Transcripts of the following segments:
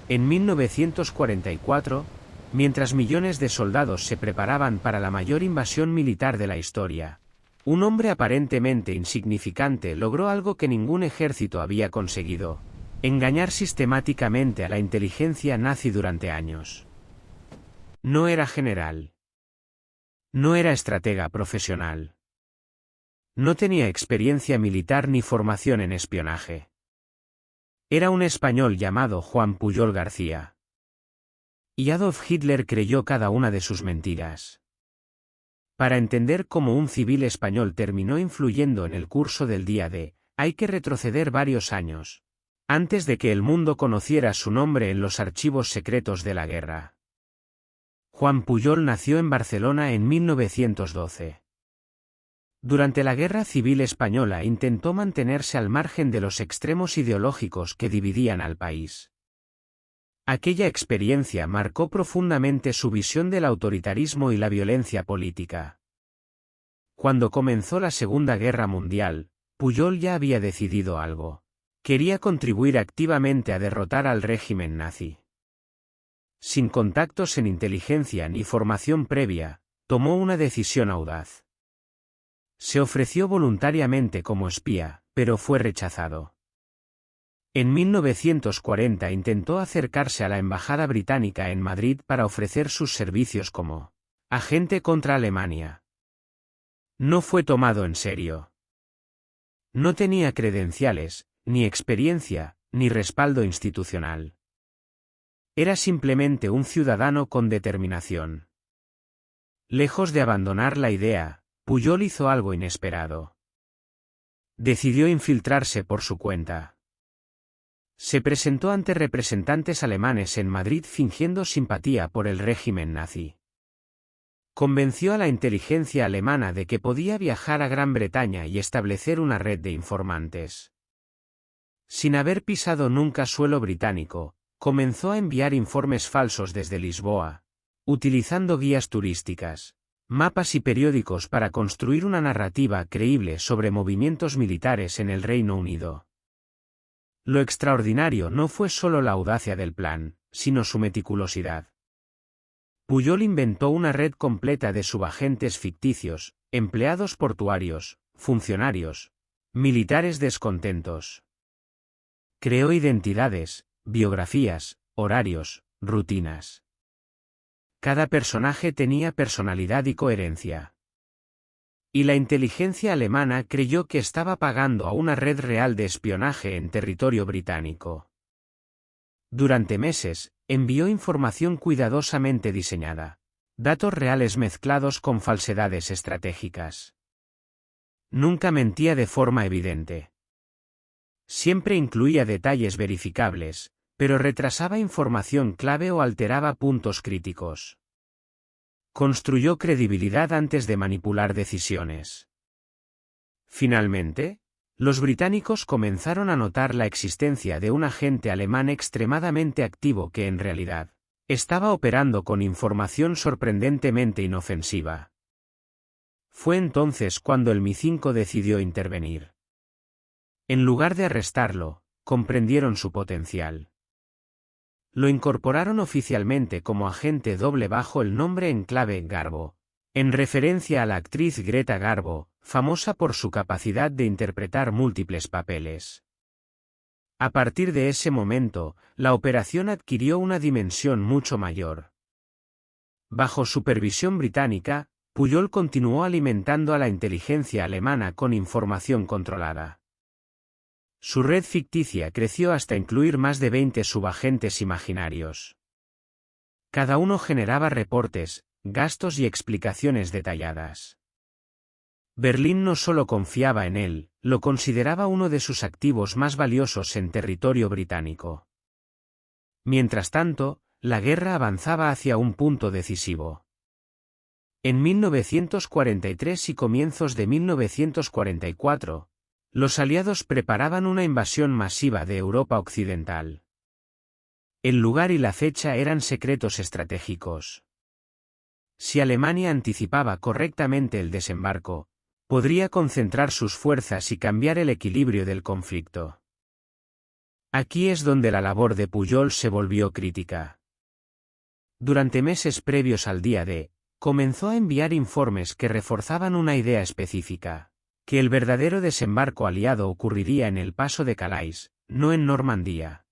En 1944, mientras millones de soldados se preparaban para la mayor invasión militar de la historia, un hombre aparentemente insignificante logró algo que ningún ejército había conseguido: engañar sistemáticamente a la inteligencia nazi durante años. No era general. No era estratega profesional. No tenía experiencia militar ni formación en espionaje. Era un español llamado Juan Pujol García. Y Adolf Hitler creyó cada una de sus mentiras. Para entender cómo un civil español terminó influyendo en el curso del día D, hay que retroceder varios años, antes de que el mundo conociera su nombre en los archivos secretos de la guerra. Juan Pujol nació en Barcelona en 1912. Durante la Guerra Civil Española intentó mantenerse al margen de los extremos ideológicos que dividían al país. Aquella experiencia marcó profundamente su visión del autoritarismo y la violencia política. Cuando comenzó la Segunda Guerra Mundial, Pujol ya había decidido algo: quería contribuir activamente a derrotar al régimen nazi. Sin contactos en inteligencia ni formación previa, tomó una decisión audaz. Se ofreció voluntariamente como espía, pero fue rechazado. En 1940 intentó acercarse a la embajada británica en Madrid para ofrecer sus servicios como agente contra Alemania. No fue tomado en serio. No tenía credenciales, ni experiencia, ni respaldo institucional. Era simplemente un ciudadano con determinación. Lejos de abandonar la idea, Pujol hizo algo inesperado. Decidió infiltrarse por su cuenta. Se presentó ante representantes alemanes en Madrid fingiendo simpatía por el régimen nazi. Convenció a la inteligencia alemana de que podía viajar a Gran Bretaña y establecer una red de informantes. Sin haber pisado nunca suelo británico, comenzó a enviar informes falsos desde Lisboa, utilizando guías turísticas, mapas y periódicos para construir una narrativa creíble sobre movimientos militares en el Reino Unido. Lo extraordinario no fue solo la audacia del plan, sino su meticulosidad. Pujol inventó una red completa de subagentes ficticios, empleados portuarios, funcionarios, militares descontentos. Creó identidades, biografías, horarios, rutinas. Cada personaje tenía personalidad y coherencia. Y la inteligencia alemana creyó que estaba pagando a una red real de espionaje en territorio británico. Durante meses, envió información cuidadosamente diseñada, datos reales mezclados con falsedades estratégicas. Nunca mentía de forma evidente. Siempre incluía detalles verificables, pero retrasaba información clave o alteraba puntos críticos. Construyó credibilidad antes de manipular decisiones. Finalmente, los británicos comenzaron a notar la existencia de un agente alemán extremadamente activo que en realidad estaba operando con información sorprendentemente inofensiva. Fue entonces cuando el MI5 decidió intervenir. En lugar de arrestarlo, comprendieron su potencial. Lo incorporaron oficialmente como agente doble bajo el nombre en clave Garbo, en referencia a la actriz Greta Garbo, famosa por su capacidad de interpretar múltiples papeles. A partir de ese momento, la operación adquirió una dimensión mucho mayor. Bajo supervisión británica, Pujol continuó alimentando a la inteligencia alemana con información controlada. Su red ficticia creció hasta incluir más de 20 subagentes imaginarios. Cada uno generaba reportes, gastos y explicaciones detalladas. Berlín no solo confiaba en él, lo consideraba uno de sus activos más valiosos en territorio británico. Mientras tanto, la guerra avanzaba hacia un punto decisivo. En 1943 y comienzos de 1944, los aliados preparaban una invasión masiva de Europa Occidental. El lugar y la fecha eran secretos estratégicos. Si Alemania anticipaba correctamente el desembarco, podría concentrar sus fuerzas y cambiar el equilibrio del conflicto. Aquí es donde la labor de Pujol se volvió crítica. Durante meses previos al día D, comenzó a enviar informes que reforzaban una idea específica, que el verdadero desembarco aliado ocurriría en el paso de Calais, no en Normandía.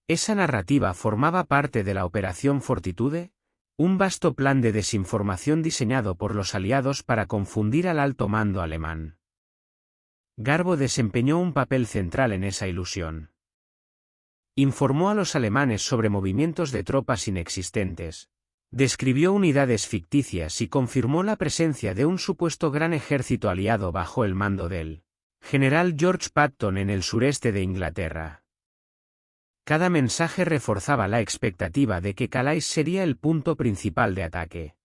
Esa narrativa formaba parte de la Operación Fortitude, un vasto plan de desinformación diseñado por los aliados para confundir al alto mando alemán. Garbo desempeñó un papel central en esa ilusión. Informó a los alemanes sobre movimientos de tropas inexistentes, describió unidades ficticias y confirmó la presencia de un supuesto gran ejército aliado bajo el mando del general George Patton en el sureste de Inglaterra. Cada mensaje reforzaba la expectativa de que Calais sería el punto principal de ataque.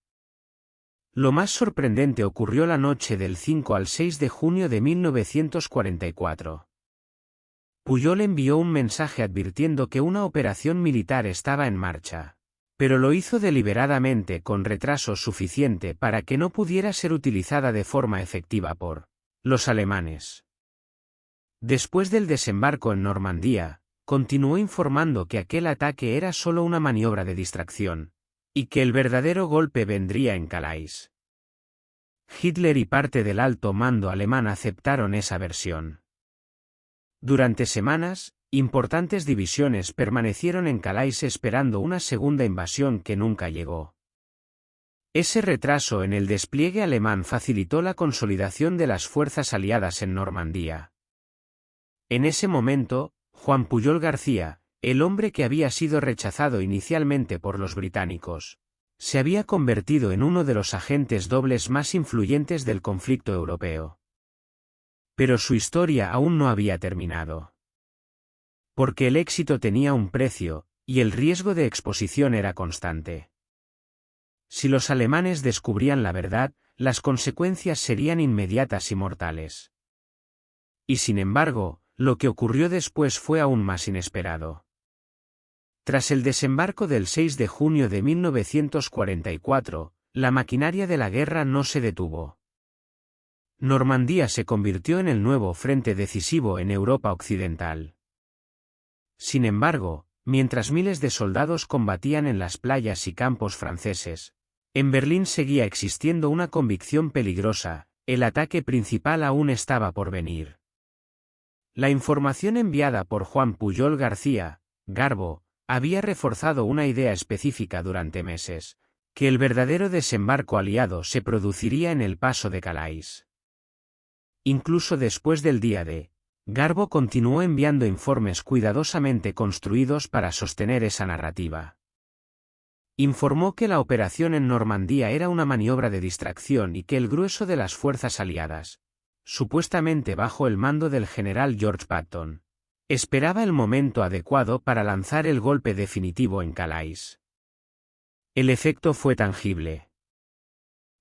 Lo más sorprendente ocurrió la noche del 5 al 6 de junio de 1944. Pujol envió un mensaje advirtiendo que una operación militar estaba en marcha, pero lo hizo deliberadamente con retraso suficiente para que no pudiera ser utilizada de forma efectiva por los alemanes. Después del desembarco en Normandía, continuó informando que aquel ataque era solo una maniobra de distracción, y que el verdadero golpe vendría en Calais. Hitler y parte del alto mando alemán aceptaron esa versión. Durante semanas, importantes divisiones permanecieron en Calais esperando una segunda invasión que nunca llegó. Ese retraso en el despliegue alemán facilitó la consolidación de las fuerzas aliadas en Normandía. En ese momento, Juan Pujol García, el hombre que había sido rechazado inicialmente por los británicos, se había convertido en uno de los agentes dobles más influyentes del conflicto europeo. Pero su historia aún no había terminado. Porque el éxito tenía un precio, y el riesgo de exposición era constante. Si los alemanes descubrían la verdad, las consecuencias serían inmediatas y mortales. Y sin embargo, lo que ocurrió después fue aún más inesperado. Tras el desembarco del 6 de junio de 1944, la maquinaria de la guerra no se detuvo. Normandía se convirtió en el nuevo frente decisivo en Europa occidental. Sin embargo, mientras miles de soldados combatían en las playas y campos franceses, en Berlín seguía existiendo una convicción peligrosa: el ataque principal aún estaba por venir. La información enviada por Juan Pujol García, Garbo, había reforzado una idea específica durante meses: que el verdadero desembarco aliado se produciría en el paso de Calais. Incluso después del día D, Garbo continuó enviando informes cuidadosamente construidos para sostener esa narrativa. Informó que la operación en Normandía era una maniobra de distracción y que el grueso de las fuerzas aliadas, supuestamente bajo el mando del general George Patton, esperaba el momento adecuado para lanzar el golpe definitivo en Calais. El efecto fue tangible.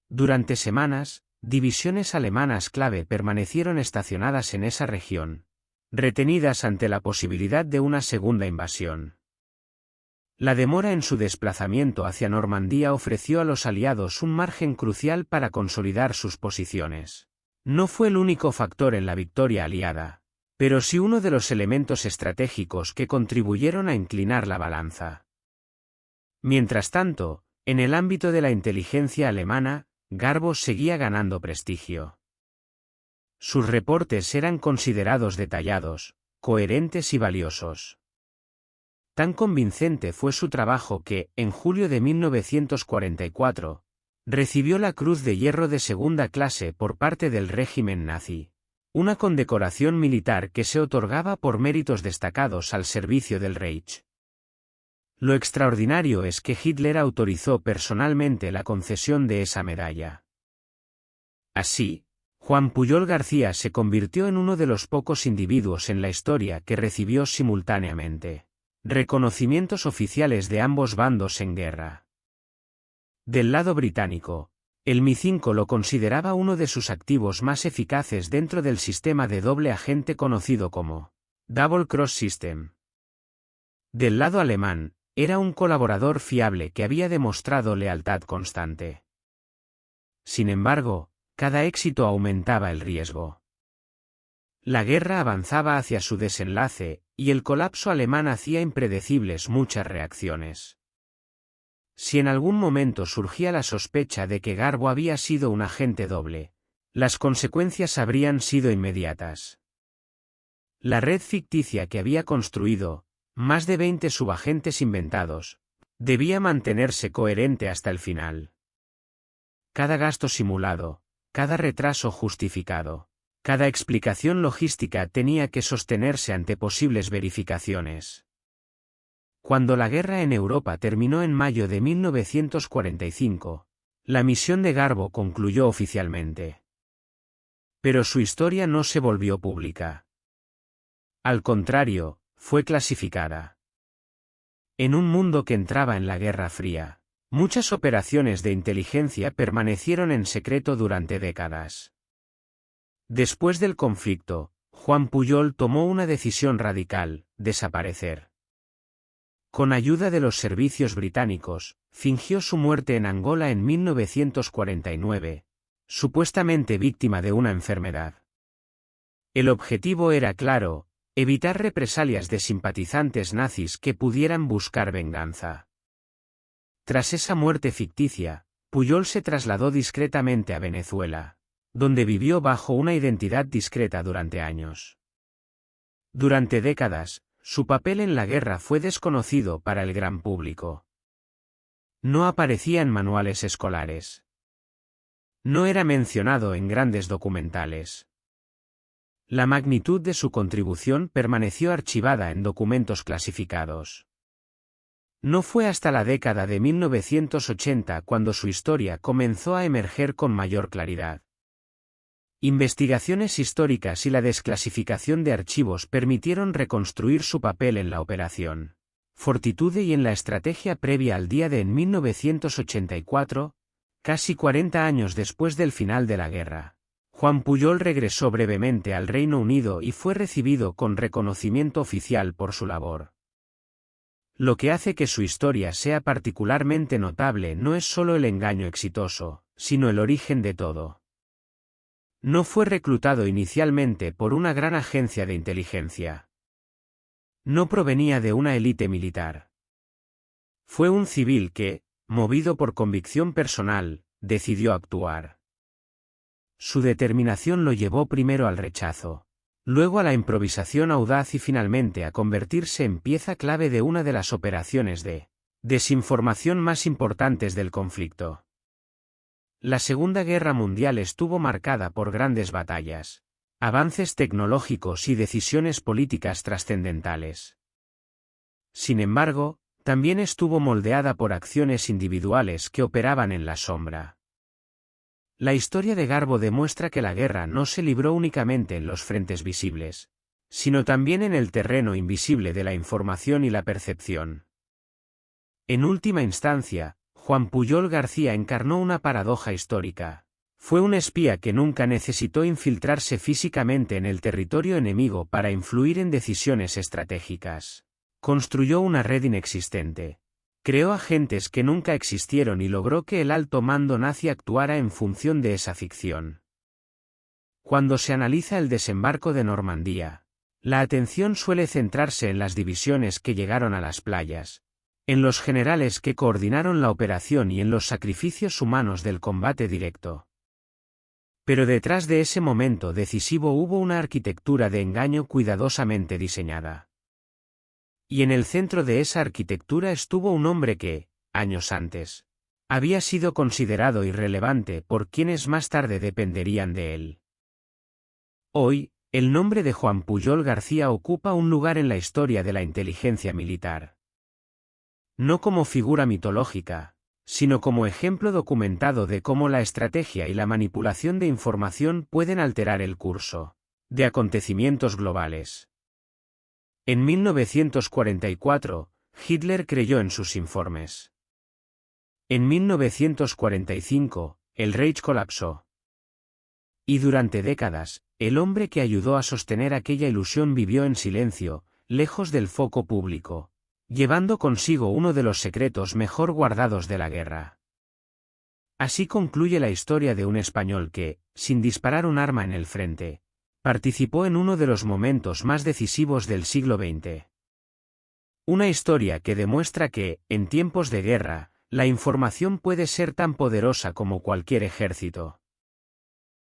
Durante semanas, divisiones alemanas clave permanecieron estacionadas en esa región, retenidas ante la posibilidad de una segunda invasión. La demora en su desplazamiento hacia Normandía ofreció a los aliados un margen crucial para consolidar sus posiciones. No fue el único factor en la victoria aliada, pero sí uno de los elementos estratégicos que contribuyeron a inclinar la balanza. Mientras tanto, en el ámbito de la inteligencia alemana, Garbo seguía ganando prestigio. Sus reportes eran considerados detallados, coherentes y valiosos. Tan convincente fue su trabajo que, en julio de 1944, recibió la Cruz de Hierro de segunda clase por parte del régimen nazi, una condecoración militar que se otorgaba por méritos destacados al servicio del Reich. Lo extraordinario es que Hitler autorizó personalmente la concesión de esa medalla. Así, Juan Pujol García se convirtió en uno de los pocos individuos en la historia que recibió simultáneamente reconocimientos oficiales de ambos bandos en guerra. Del lado británico, el Mi-5 lo consideraba uno de sus activos más eficaces dentro del sistema de doble agente conocido como Double Cross System. Del lado alemán, era un colaborador fiable que había demostrado lealtad constante. Sin embargo, cada éxito aumentaba el riesgo. La guerra avanzaba hacia su desenlace, y el colapso alemán hacía impredecibles muchas reacciones. Si en algún momento surgía la sospecha de que Garbo había sido un agente doble, las consecuencias habrían sido inmediatas. La red ficticia que había construido, más de 20 subagentes inventados, debía mantenerse coherente hasta el final. Cada gasto simulado, cada retraso justificado, cada explicación logística tenía que sostenerse ante posibles verificaciones. Cuando la guerra en Europa terminó en mayo de 1945, la misión de Garbo concluyó oficialmente. Pero su historia no se volvió pública. Al contrario, fue clasificada. En un mundo que entraba en la Guerra Fría, muchas operaciones de inteligencia permanecieron en secreto durante décadas. Después del conflicto, Juan Pujol tomó una decisión radical: desaparecer. Con ayuda de los servicios británicos, fingió su muerte en Angola en 1949, supuestamente víctima de una enfermedad. El objetivo era claro: evitar represalias de simpatizantes nazis que pudieran buscar venganza. Tras esa muerte ficticia, Pujol se trasladó discretamente a Venezuela, donde vivió bajo una identidad discreta durante años. Durante décadas, su papel en la guerra fue desconocido para el gran público. No aparecía en manuales escolares. No era mencionado en grandes documentales. La magnitud de su contribución permaneció archivada en documentos clasificados. No fue hasta la década de 1980 cuando su historia comenzó a emerger con mayor claridad. Investigaciones históricas y la desclasificación de archivos permitieron reconstruir su papel en la operación Fortitude y en la estrategia previa al día de en 1984, casi 40 años después del final de la guerra. Juan Pujol regresó brevemente al Reino Unido y fue recibido con reconocimiento oficial por su labor. Lo que hace que su historia sea particularmente notable no es solo el engaño exitoso, sino el origen de todo. No fue reclutado inicialmente por una gran agencia de inteligencia. No provenía de una élite militar. Fue un civil que, movido por convicción personal, decidió actuar. Su determinación lo llevó primero al rechazo, luego a la improvisación audaz y finalmente a convertirse en pieza clave de una de las operaciones de desinformación más importantes del conflicto. La Segunda Guerra Mundial estuvo marcada por grandes batallas, avances tecnológicos y decisiones políticas trascendentales. Sin embargo, también estuvo moldeada por acciones individuales que operaban en la sombra. La historia de Garbo demuestra que la guerra no se libró únicamente en los frentes visibles, sino también en el terreno invisible de la información y la percepción. En última instancia, Juan Pujol García encarnó una paradoja histórica. Fue un espía que nunca necesitó infiltrarse físicamente en el territorio enemigo para influir en decisiones estratégicas. Construyó una red inexistente. Creó agentes que nunca existieron y logró que el alto mando nazi actuara en función de esa ficción. Cuando se analiza el desembarco de Normandía, la atención suele centrarse en las divisiones que llegaron a las playas, en los generales que coordinaron la operación y en los sacrificios humanos del combate directo. Pero detrás de ese momento decisivo hubo una arquitectura de engaño cuidadosamente diseñada. Y en el centro de esa arquitectura estuvo un hombre que, años antes, había sido considerado irrelevante por quienes más tarde dependerían de él. Hoy, el nombre de Juan Pujol García ocupa un lugar en la historia de la inteligencia militar. No como figura mitológica, sino como ejemplo documentado de cómo la estrategia y la manipulación de información pueden alterar el curso de acontecimientos globales. En 1944, Hitler creyó en sus informes. En 1945, el Reich colapsó. Y durante décadas, el hombre que ayudó a sostener aquella ilusión vivió en silencio, lejos del foco público, llevando consigo uno de los secretos mejor guardados de la guerra. Así concluye la historia de un español que, sin disparar un arma en el frente, Participó en uno de los momentos más decisivos del siglo XX. Una historia que demuestra que, en tiempos de guerra, la información puede ser tan poderosa como cualquier ejército.